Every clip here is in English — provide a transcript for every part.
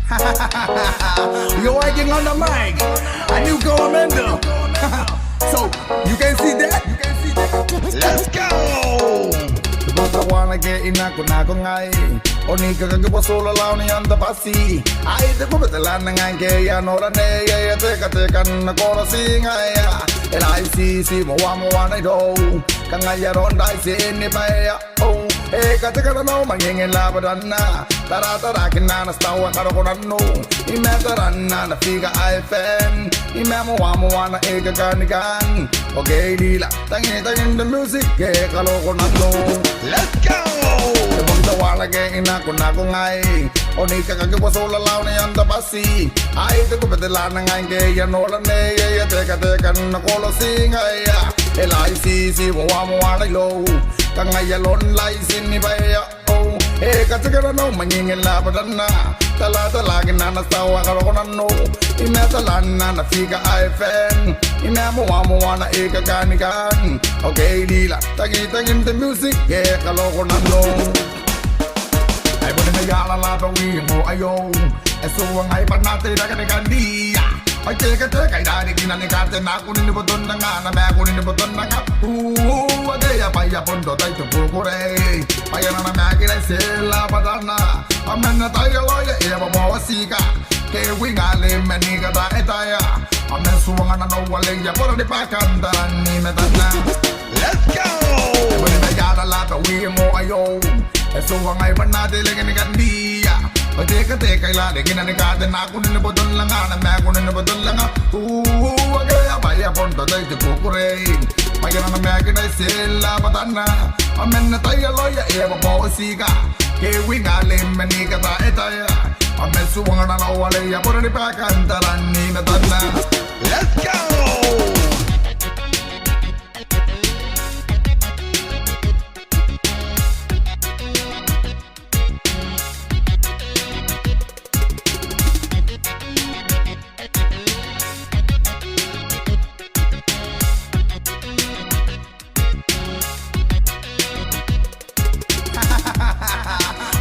You're working on the mic. A new commander. So, you can see that? Let's go! The wanna get in a kunakungay. Only Kakapasola Lani and the Pasi. I the put the land and gay and or a nay, take a call sing. And I see Moana do. Can I get on dice in the fire? Oh, hey, Katakano, my king in Labadana. Tarata can understand what I don't know. Imatarana, the figure I fan. Imamuana, Ega Ganigan. Okay, Lila, thank you the music. Let's go! The wall again in a kunakungay. Only Kakapasola Lani and the Pasi. I took up the land and gay and all a nay, take a call sing. LICC, Moana low. Can I alone lies in the bay? Oh, hey, Katakano, my king in Labadana. Talata Lagan and a Stawa Caronano. In Natalana, the figure I fan. In Amuana, Eka Ganigan. Okay, Lila, taking the music, yeah, Calogonano. I put in the yala lava we mo ayo. And so I but not the Gandia. I take a take, I died in a cat and I couldn't put on the Gana, I couldn't put on the Gap. Ooh, a day I buy a pondo to Pukure. I am a maggot, I say La Badana. I'm an Italian lawyer, ever more Sika. K wing I live many got a tire. I'm a swan and no one lay the back and let's go! I put in the yala lava we mo ayo. And so I but not the Gandia. But take a lot again and a garden. I couldn't put on Langana, Macon and put on Langa. Ooh, I buy a pondo to Pukure. I get on a maggot, I say La Badana. I'm an Italian lawyer, ever more Sika. Here we got limb and Nika Tire. I'm a swan and all I put it back and let's go!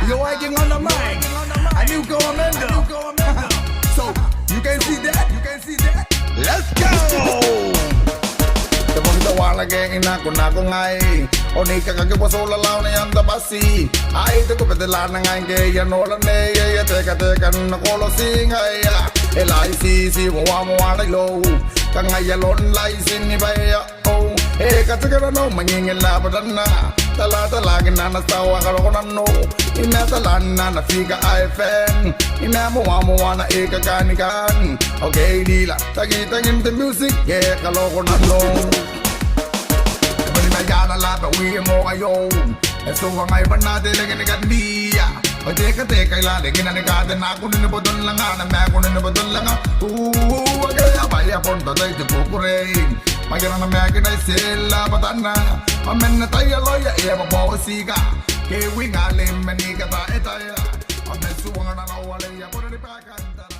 You're working on the mic. A new commander. So, you can see that? Let's go! The wall again in a kunakungay. Only Kakapasola Lani and the Pasi. I took up the land and gay and all a nay, take a call sing. LICC, Moana low. Can I alone lies in the bay? Oh, hey, Katakano, my king in Labadana. Talata Lagan and a Stawa Caronano. In Natalana, the figure I fan. In Amuana, Eka Ganigan. Okay, Lila, taking the music, yeah, Calogonano. I got a lot of we more ayo. And so I but not the Gandia. But take a lot again and a garden. I couldn't put on Langana, Macon and put on Langa. Ooh, I buy a pondo to Pukure. I get on a maggot, I say La Badana. I'm an Italian lawyer, ever more Sika. Here we got limb and Nika Tire. I'm a swan and all I put it back and